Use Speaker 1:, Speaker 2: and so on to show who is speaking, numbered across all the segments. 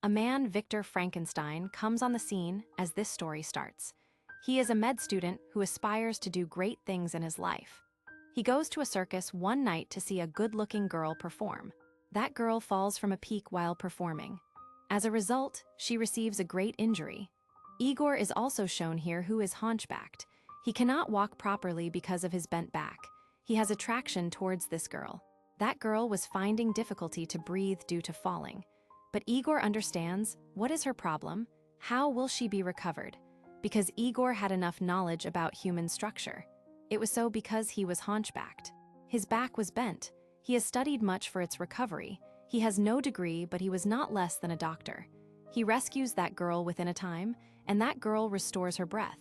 Speaker 1: A man, Victor Frankenstein, comes on the scene as this story starts. He is a med student who aspires to do great things in his life. He goes to a circus one night to see a good-looking girl perform. That girl falls from a peak while performing. As a result, she receives a great injury. Igor is also shown here, who is hunchbacked. He cannot walk properly because of his bent back. He has attraction towards this girl. That girl was finding difficulty to breathe due to falling. But Igor understands what is her problem, how will she be recovered, because Igor had enough knowledge about human structure. It was so because he was hunchbacked. His back was bent. He has studied much for its recovery. He has no degree, but he was not less than a doctor. He rescues that girl within a time, and that girl restores her breath.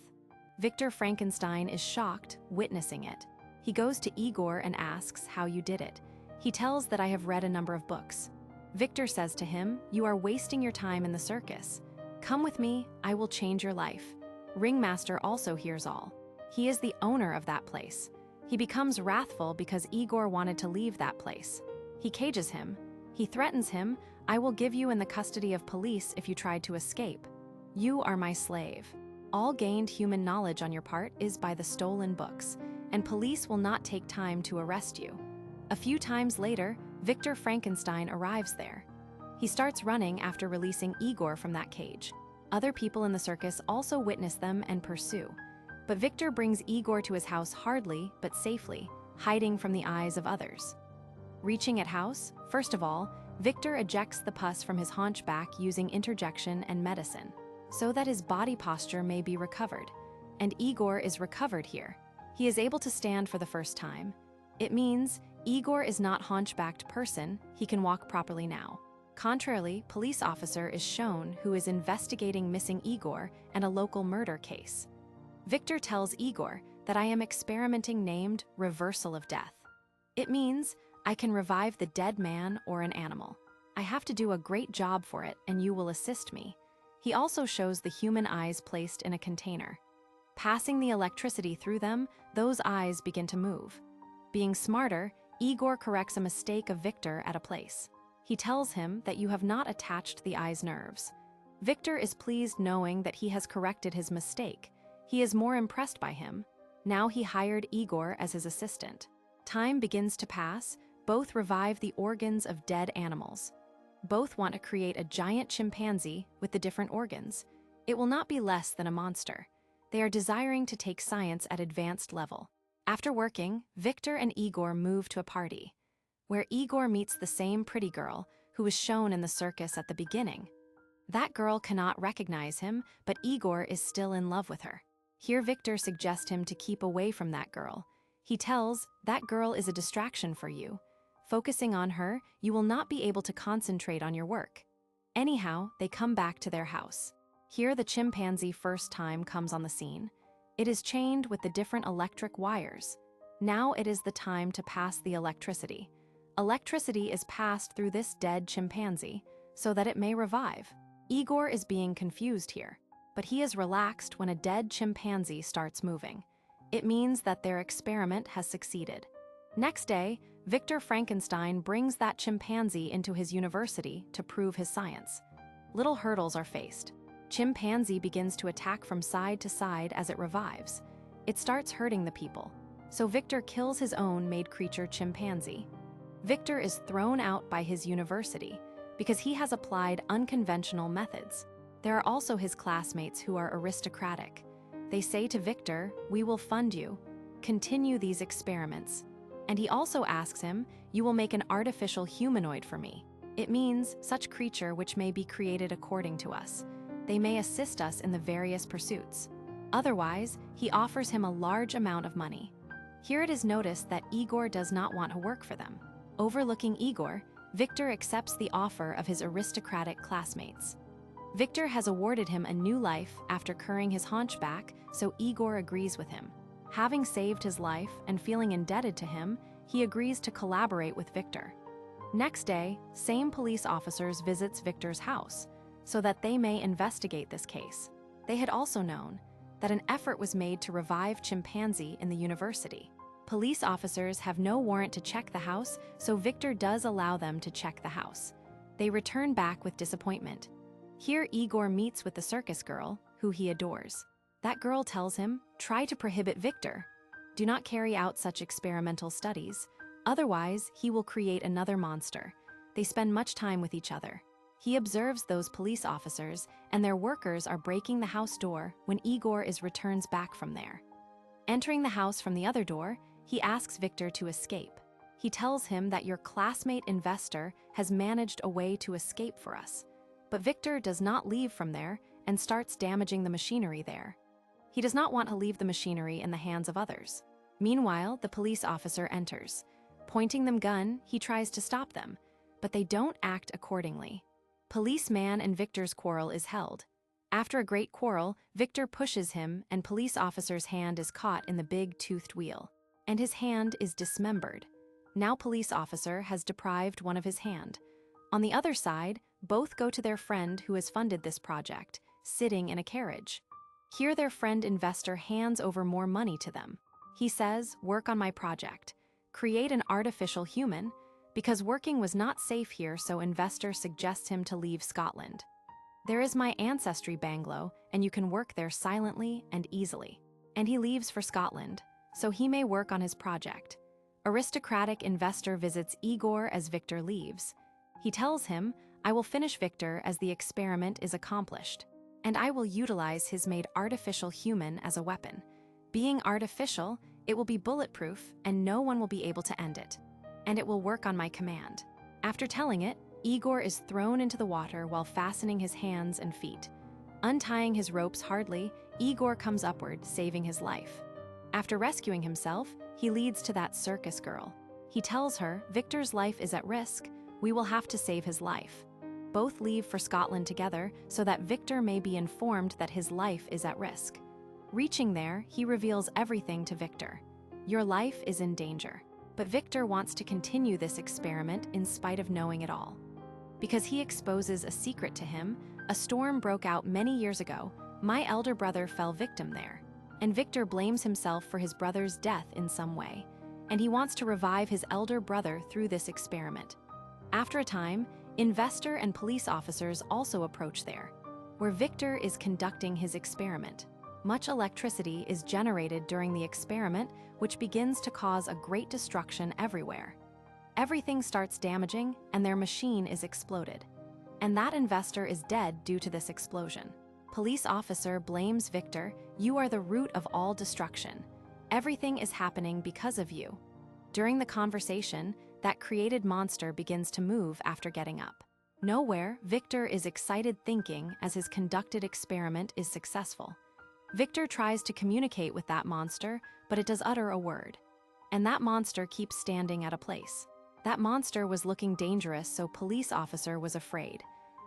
Speaker 1: Victor Frankenstein is shocked, witnessing it. He goes to Igor and asks how you did it. He tells that I have read a number of books. Victor says to him, "You are wasting your time in the circus. Come with me, I will change your life." Ringmaster also hears all. He is the owner of that place. He becomes wrathful because Igor wanted to leave that place. He cages him. He threatens him, "I will give you in the custody of police if you tried to escape. You are my slave. All gained human knowledge on your part is by the stolen books, and police will not take time to arrest you." A few times later, Victor Frankenstein arrives there. He starts running after releasing Igor from that cage. Other people in the circus also witness them and pursue. But Victor brings Igor to his house hardly but safely, hiding from the eyes of others. Reaching at house, first of all, Victor ejects the pus from his hunchback using interjection and medicine, so that his body posture may be recovered. And Igor is recovered here. He is able to stand for the first time. It means Igor is not hunchbacked person, he can walk properly now. Contrarily, police officer is shown who is investigating missing Igor and a local murder case. Victor tells Igor that I am experimenting named reversal of death. It means I can revive the dead man or an animal. I have to do a great job for it and you will assist me. He also shows the human eyes placed in a container. Passing the electricity through them, those eyes begin to move. Being smarter, Igor corrects a mistake of Victor at a place. He tells him that you have not attached the eye's nerves. Victor is pleased knowing that he has corrected his mistake. He is more impressed by him. Now he hired Igor as his assistant. Time begins to pass. Both revive the organs of dead animals. Both want to create a giant chimpanzee with the different organs. It will not be less than a monster. They are desiring to take science at advanced level. After working, Victor and Igor move to a party, where Igor meets the same pretty girl who was shown in the circus at the beginning. That girl cannot recognize him, but Igor is still in love with her. Here Victor suggests him to keep away from that girl. He tells, "That girl is a distraction for you. Focusing on her, you will not be able to concentrate on your work." Anyhow, they come back to their house. Here the chimpanzee first time comes on the scene. It is chained with the different electric wires. Now it is the time to pass the electricity. Electricity is passed through this dead chimpanzee so that it may revive. Igor is being confused here, but he is relaxed when a dead chimpanzee starts moving. It means that their experiment has succeeded. Next day, Victor Frankenstein brings that chimpanzee into his university to prove his science. Little hurdles are faced. Chimpanzee begins to attack from side to side as it revives. It starts hurting the people, so Victor kills his own made creature chimpanzee. Victor is thrown out by his university because he has applied unconventional methods. There are also his classmates who are aristocratic. They say to Victor, "We will fund you. Continue these experiments." And he also asks him, "You will make an artificial humanoid for me." It means such creature which may be created according to us. They may assist us in the various pursuits. Otherwise, he offers him a large amount of money. Here it is noticed that Igor does not want to work for them. Overlooking Igor, Victor accepts the offer of his aristocratic classmates. Victor has awarded him a new life after curing his hunchback, so Igor agrees with him. Having saved his life and feeling indebted to him, he agrees to collaborate with Victor. Next day, same police officers visits Victor's house, so that they may investigate this case. They had also known that an effort was made to revive chimpanzee in the university. Police officers have no warrant to check the house, so Victor does allow them to check the house. They return back with disappointment. Here Igor meets with the circus girl, who he adores. That girl tells him, try to prohibit Victor. Do not carry out such experimental studies, otherwise he will create another monster. They spend much time with each other. He observes those police officers, and their workers are breaking the house door when Igor returns back from there. Entering the house from the other door, he asks Victor to escape. He tells him that your classmate investor has managed a way to escape for us. But Victor does not leave from there and starts damaging the machinery there. He does not want to leave the machinery in the hands of others. Meanwhile, the police officer enters. Pointing them gun, he tries to stop them, but they don't act accordingly. Policeman and Victor's quarrel is held. After a great quarrel, Victor pushes him and police officer's hand is caught in the big toothed wheel, and his hand is dismembered. Now police officer has deprived one of his hand. On the other side, both go to their friend who has funded this project, sitting in a carriage. Here their friend investor hands over more money to them. He says, work on my project. Create an artificial human, because working was not safe here, so investor suggests him to leave Scotland. There is my ancestry bungalow, and you can work there silently and easily. And he leaves for Scotland, so he may work on his project. Aristocratic investor visits Igor as Victor leaves. He tells him, I will finish Victor as the experiment is accomplished, and I will utilize his made artificial human as a weapon. Being artificial, it will be bulletproof and no one will be able to end it. And it will work on my command. After telling it, Igor is thrown into the water while fastening his hands and feet. Untying his ropes hardly, Igor comes upward, saving his life. After rescuing himself, he leads to that circus girl. He tells her, Victor's life is at risk, we will have to save his life. Both leave for Scotland together so that Victor may be informed that his life is at risk. Reaching there, he reveals everything to Victor. Your life is in danger. But Victor wants to continue this experiment in spite of knowing it all. Because he exposes a secret to him, a storm broke out many years ago. My elder brother fell victim there. And Victor blames himself for his brother's death in some way. And he wants to revive his elder brother through this experiment. After a time, investor and police officers also approach there, where Victor is conducting his experiment. Much electricity is generated during the experiment, which begins to cause a great destruction everywhere. Everything starts damaging, and their machine is exploded. And that investor is dead due to this explosion. Police officer blames Victor, you are the root of all destruction. Everything is happening because of you. During the conversation, that created monster begins to move after getting up. Nowhere, Victor is excited thinking as his conducted experiment is successful. Victor tries to communicate with that monster, but it does utter a word. And that monster keeps standing at a place. That monster was looking dangerous, so police officer was afraid.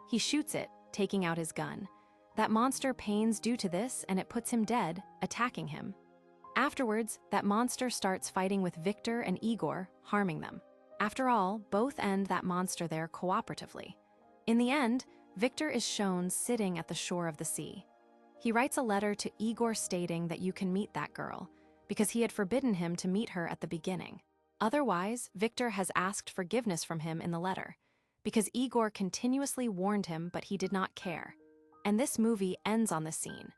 Speaker 1: He shoots it, taking out his gun. That monster pains due to this, and it puts him dead, attacking him. Afterwards, that monster starts fighting with Victor and Igor, harming them. After all, both end that monster there cooperatively. In the end, Victor is shown sitting at the shore of the sea. He writes a letter to Igor stating that you can meet that girl, because he had forbidden him to meet her at the beginning. Otherwise, Victor has asked forgiveness from him in the letter, because Igor continuously warned him but he did not care. And this movie ends on this scene.